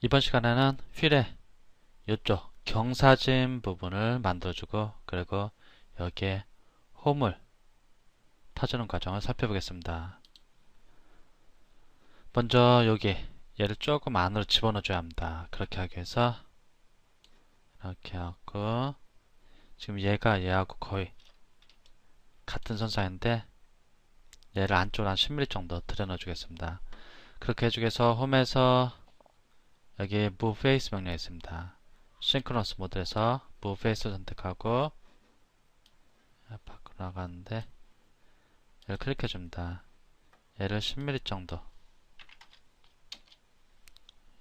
이번 시간에는 휠의 이쪽 경사진 부분을 만들어주고 그리고 여기에 홈을 타주는 과정을 살펴보겠습니다. 먼저 여기 얘를 조금 안으로 집어넣어줘야 합니다. 그렇게 하기 위해서 이렇게 하고 지금 얘하고 거의 같은 선상인데 얘를 안쪽으로 한 10mm 정도 들여넣어 주겠습니다. 그렇게 해주기 위해서 홈에서 여기 Move Face 명령이 있습니다. 싱크로너스 모드에서 Move Face 선택하고 밖으로 나가는데 얘를 클릭해 줍니다. 얘를 10mm 정도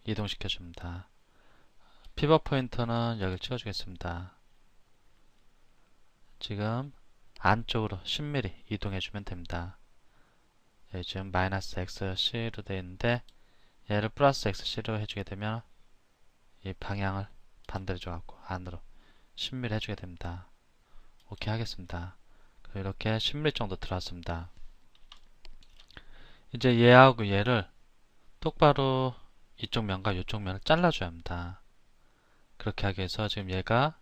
이동시켜 줍니다. 피벗 포인터는 여기를 찍어 주겠습니다. 지금 안쪽으로 10mm 이동해 주면 됩니다. 여기 지금 마이너스 XC로 되어 있는데 얘를 플러스 XC로 해주게 되면 이 방향을 반대로 줘갖고 안으로 10mm 해주게 됩니다. 오케이 하겠습니다. 이렇게 10mm 정도 들어왔습니다. 이제 얘하고 얘를 똑바로 이쪽 면과 이쪽 면을 잘라줘야 합니다. 그렇게 하기 위해서 지금 얘가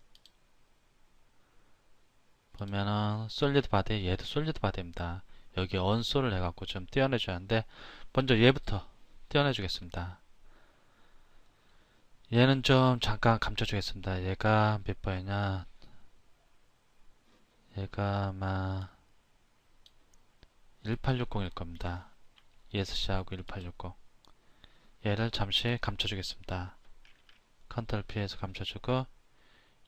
보면은 솔리드 바디, 얘도 솔리드 바디입니다. 여기 언솔을 해갖고 좀 떼어내줘야 하는데 먼저 얘부터 떼어내주겠습니다. 얘는 좀 잠깐 감춰주겠습니다. 얘가 몇 번이냐, 얘가 아마 1860일 겁니다. ESC하고 1860. 얘를 잠시 감춰주겠습니다. 컨트롤 P에서 감춰주고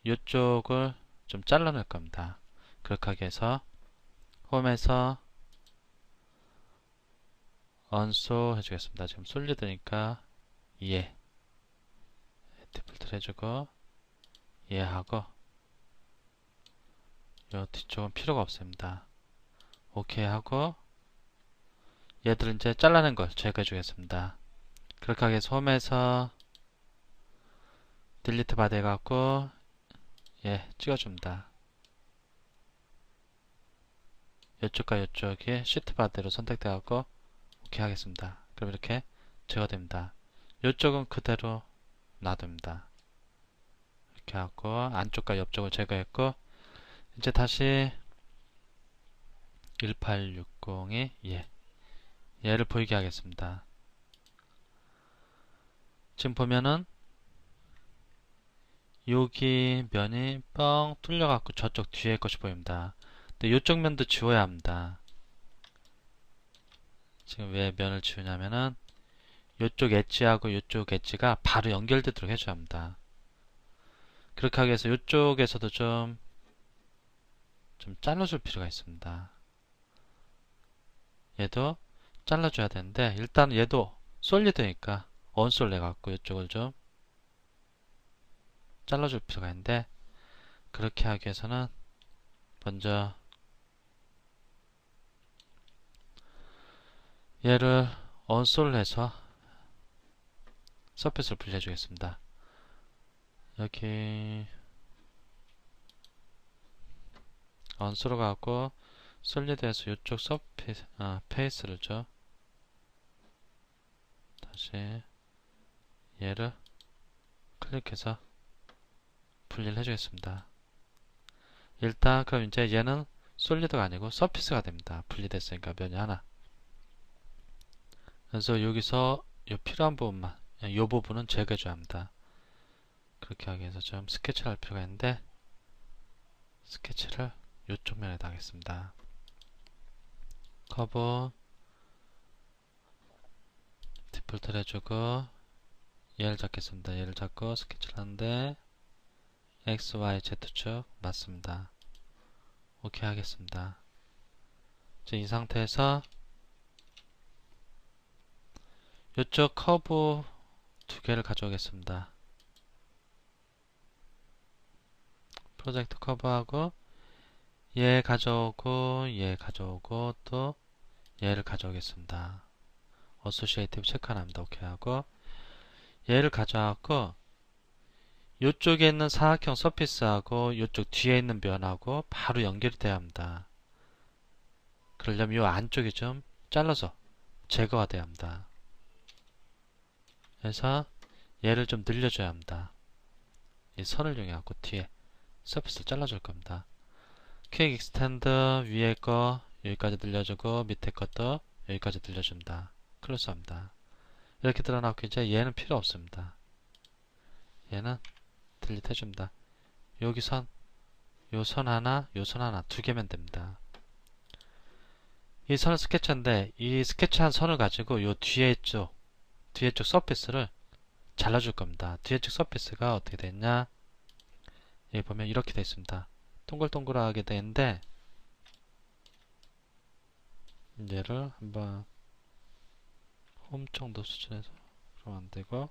이쪽을 좀 잘라낼 겁니다. 그렇게 하기 위해서 홈에서 언소 해주겠습니다. 지금 솔리드니까 얘 디폴트 해주고 얘하고 요 뒤쪽은 필요가 없습니다. 오케이 하고 얘들은 이제 잘라낸 걸 제거해 주겠습니다. 그렇게 하기 위해서 홈에서 딜리트 바디 해갖고 얘 찍어줍니다. 이쪽과 이쪽이 시트 바디로 선택되어갖고 오케이 하겠습니다. 그럼 이렇게 제거됩니다. 이쪽은 그대로 놔둡니다. 이렇게 하고 안쪽과 옆쪽을 제거했고 이제 다시 1860이 얘를 보이게 하겠습니다. 지금 보면은 여기 면이 뻥 뚫려갖고 저쪽 뒤에 것이 보입니다. 근데 이쪽 면도 지워야 합니다. 지금 왜 면을 지우냐면은 이쪽 엣지하고 이쪽 엣지가 바로 연결되도록 해줘야 합니다. 그렇게 하기 위해서 이쪽에서도 좀 잘라줄 필요가 있습니다. 얘도 잘라줘야 되는데 일단 얘도 솔리드니까 언솔 내갖고 이쪽을 좀 잘라줄 필요가 있는데 그렇게 하기 위해서는 먼저 얘를 언솔 해서 서페스를 분리해주겠습니다. 여기 언솔로 가고 솔리드에서 이쪽 페이스를 줘. 다시 얘를 클릭해서 분리를 해주겠습니다. 일단 그럼 이제 얘는 솔리드가 아니고 서피스가 됩니다. 분리됐으니까 면이 하나. 그래서 여기서 이 필요한 부분만, 이 부분은 제거해줘야 합니다. 그렇게 하기 위해서 좀 스케치를 할 필요가 있는데 스케치를 이쪽 면에다 하겠습니다. 커브 디폴트를 해주고 얘를 잡겠습니다. 얘를 잡고 스케치를 하는데 X, Y, Z축 맞습니다. 오케이 하겠습니다. 이제 이 상태에서 이쪽 커브 두 개를 가져오겠습니다. 프로젝트 커브하고 얘 가져오고 얘 가져오고 또 얘를 가져오겠습니다. 어소시에이티브 체크 안 합니다. 오케이 하고 얘를 가져와갖고 이쪽에 있는 사각형 서피스하고 이쪽 뒤에 있는 면하고 바로 연결이 돼야 합니다. 그러려면 이 안쪽이 좀 잘라서 제거가 돼야 합니다. 그래서 얘를 좀 늘려줘야 합니다. 이 선을 이용해 갖고 뒤에 서피스를 잘라줄 겁니다. 퀵 익스텐드 위에 거 여기까지 늘려주고 밑에 것도 여기까지 늘려줍니다. 클로스합니다. 이렇게 드러나고 이제 얘는 필요 없습니다. 얘는 딜리트 해줍니다. 여기 선, 요 선 하나, 요 선 하나 두 개면 됩니다. 이 선은 스케치인데 이 스케치한 선을 가지고 요 뒤에 쪽 서피스를 잘라줄 겁니다. 뒤에 쪽 서피스가 어떻게 됐냐? 여기 보면 이렇게 되어 있습니다. 동글동글하게 되는데 얘를 한번 홈 정도 수준에서 그러면 안 되고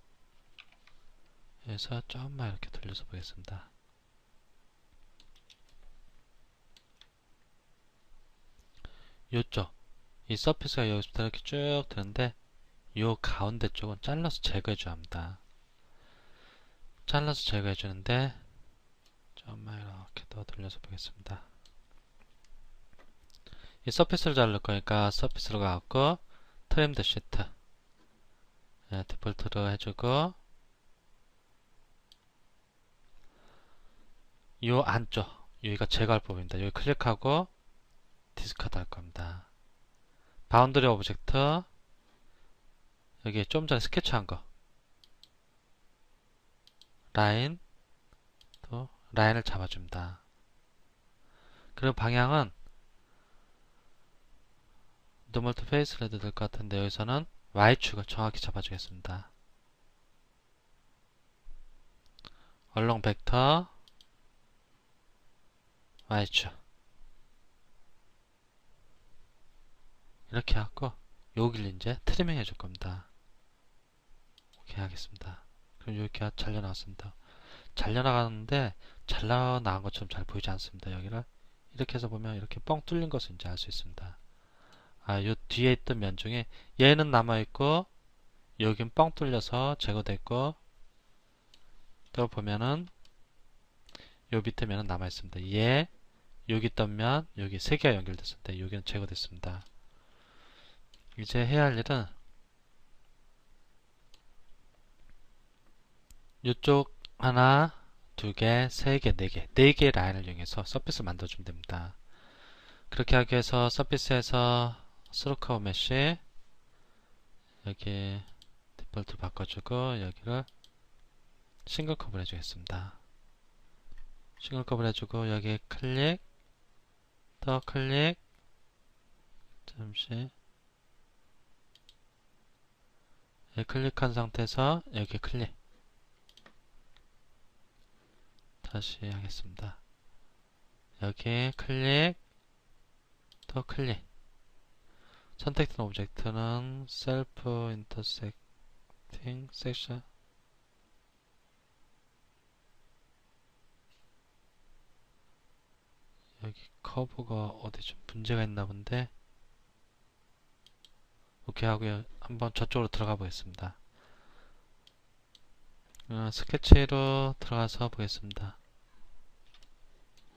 해서 조금만 이렇게 돌려서 보겠습니다. 요쪽 이 서피스가 여기서부터 이렇게 쭉 드는데 요 가운데 쪽은 잘라서 제거해 줘야 합니다. 잘라서 제거해 주는데 조금만 이렇게 더 돌려서 보겠습니다. 이 서피스를 자를 거니까 서피스로 가고 트림드 시트 디폴트로 해주고 요 안쪽 여기가 제거할 부분입니다. 여기 클릭하고 디스카드 할 겁니다. 바운더리 오브젝트 여기 좀 전에 스케치한 거 라인 또 라인을 잡아줍니다. 그리고 방향은 노멀트 페이스로 해도 될 것 같은데 여기서는 Y축을 정확히 잡아주겠습니다. 얼렁 벡터 Y축 이렇게 하고 여기를 이제 트리밍 해줄 겁니다. 오케이 하겠습니다. 그럼 이렇게 잘려나왔습니다. 잘려나가는데 잘려나간 것처럼 잘 보이지 않습니다. 여기를 이렇게 해서 보면 이렇게 뻥 뚫린 것을 이제 알 수 있습니다. 요 뒤에 있던 면 중에 얘는 남아있고 여긴 뻥 뚫려서 제거됐고 또 보면은 요 밑에 면은 남아있습니다. 얘 여기 있던 면 여기 세 개가 연결됐습니다. 여기는 제거됐습니다. 이제 해야 할 일은 이쪽 하나, 두 개, 세 개, 네 개, 네 개의 라인을 이용해서 서피스를 만들어주면 됩니다. 그렇게 하기 위해서 서피스에서 스로커브 메쉬 여기 디폴트 바꿔주고 여기를 싱글 커브를 해주겠습니다. 싱글 커브를 해주고 여기 클릭 더 클릭 잠시 여기 클릭한 상태에서 여기 클릭 다시 하겠습니다. 여기 클릭 더 클릭 선택된 오브젝트는 셀프 인터섹팅 섹션 여기 커브가 어디 좀 문제가 있나 본데 오케이 하고요. 한번 저쪽으로 들어가 보겠습니다. 스케치로 들어가서 보겠습니다.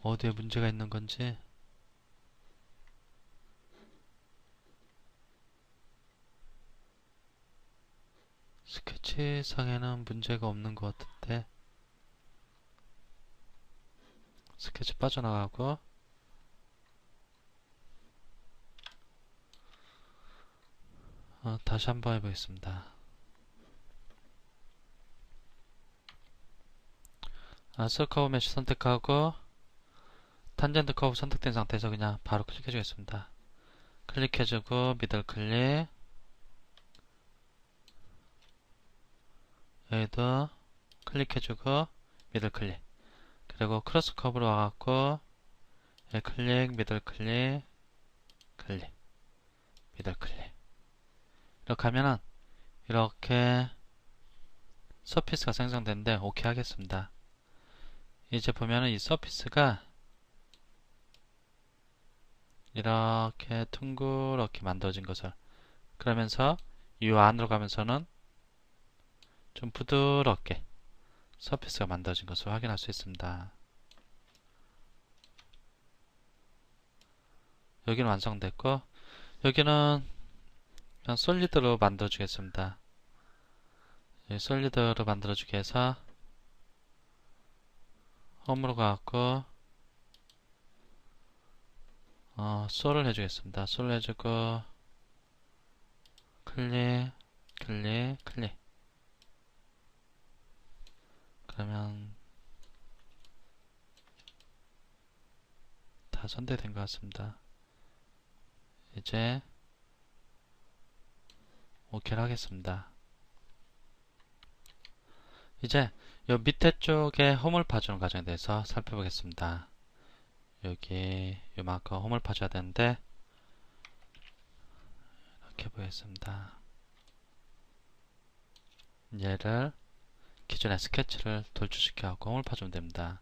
어디에 문제가 있는 건지 스케치상에는 문제가 없는 것 같은데 스케치 빠져나가고 다시 한번 해보겠습니다. 서커브 메쉬 선택하고 탄젠트 커브 선택된 상태에서 그냥 바로 클릭해 주겠습니다. 클릭해주고 미들 클릭 여기도 클릭해주고 미들 클릭 그리고 크로스 커브로 와갖고 클릭 미들 클릭 클릭 미들 클릭 이렇게 하면은 이렇게 서피스가 생성되는데 오케이 하겠습니다. 이제 보면은 이 서피스가 이렇게 둥그렇게 만들어진 것을 그러면서 이 안으로 가면서는 좀 부드럽게 서피스가 만들어진 것을 확인할 수 있습니다. 여기는 완성됐고 여기는 그냥 솔리드로 만들어 주겠습니다. 여기 솔리드로 만들어주기 위해서 홈으로 가갖고 솔을 해주겠습니다. 솔 해주고 클릭 클릭 클릭. 그러면 다 선택된 것 같습니다. 이제 OK를 하겠습니다. 이제 요 밑에 쪽에 홈을 파주는 과정에 대해서 살펴보겠습니다. 여기 요만큼 홈을 파줘야 되는데 이렇게 보겠습니다. 얘를 기존의 스케치를 돌출시켜 갖고 홈을 파주면 됩니다.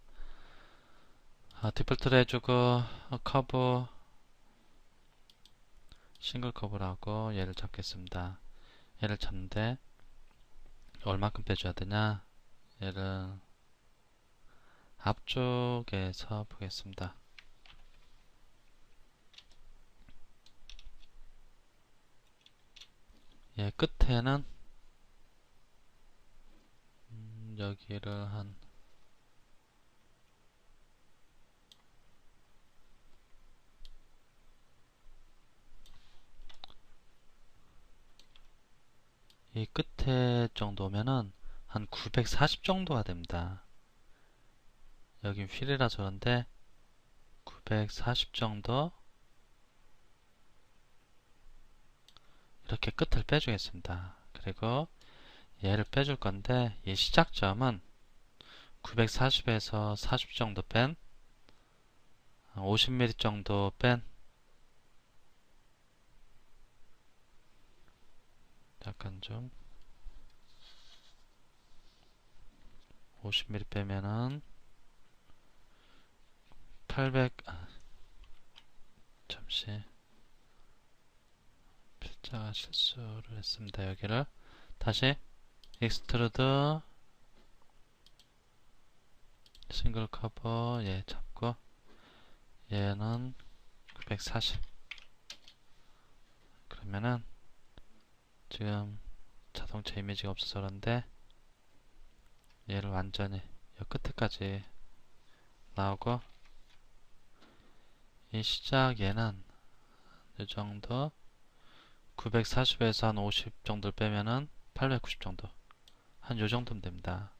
디폴트로 해주고 커브 싱글 커브를 하고 얘를 잡겠습니다. 얘를 잡는데 얼마큼 빼줘야 되냐, 얘를 앞쪽에서 보겠습니다. 얘 끝에는 여기를 한 이 끝에 정도면은 한 940 정도가 됩니다. 여긴 휠이라서 그런데 940 정도 이렇게 끝을 빼주겠습니다. 그리고 얘를 빼줄 건데 이 시작점은 940에서 40 정도 뺀 50mm 정도 뺀 약간 좀 50mm 빼면은 800 잠시 필자가 실수를 했습니다. 여기를 다시 익스트루드 싱글 커버 얘 잡고 얘는 940. 그러면은 지금 자동차 이미지가 없어서 그런데 얘를 완전히 이 끝에까지 나오고 이 시작 얘는 이 정도 940에서 한 50 정도를 빼면은 890 정도 한 요 정도면 됩니다.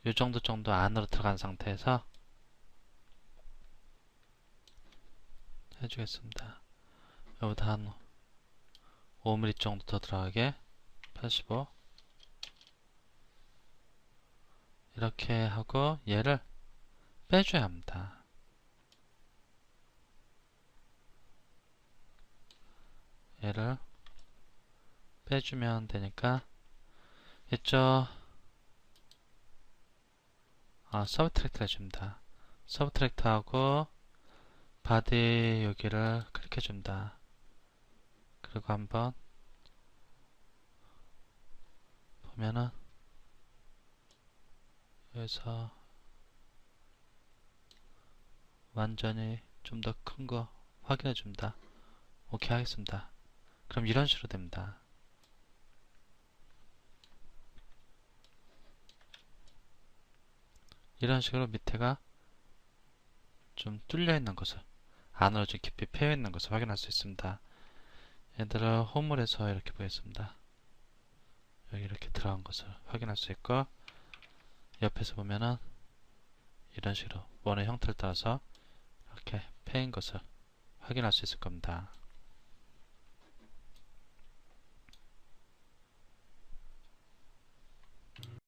요 정도 안으로 들어간 상태에서 해주겠습니다. 여기다 한 5mm 정도 더 들어가게 85 이렇게 하고 얘를 빼줘야 합니다. 얘를 빼주면 되니까 이쪽 서브트랙트 해줍니다. 서브트랙트 하고 바디 여기를 클릭해줍니다. 그리고 한번 보면은 여기서 완전히 좀 더 큰 거 확인해줍니다. 오케이 하겠습니다. 그럼 이런 식으로 됩니다. 이런 식으로 밑에가 좀 뚫려 있는 것을 안으로 좀 깊이 패여 있는 것을 확인할 수 있습니다. 얘들을 홈을 해서 이렇게 보겠습니다. 여기 이렇게 들어간 것을 확인할 수 있고 옆에서 보면은 이런 식으로 원의 형태를 따라서 이렇게 패인 것을 확인할 수 있을 겁니다.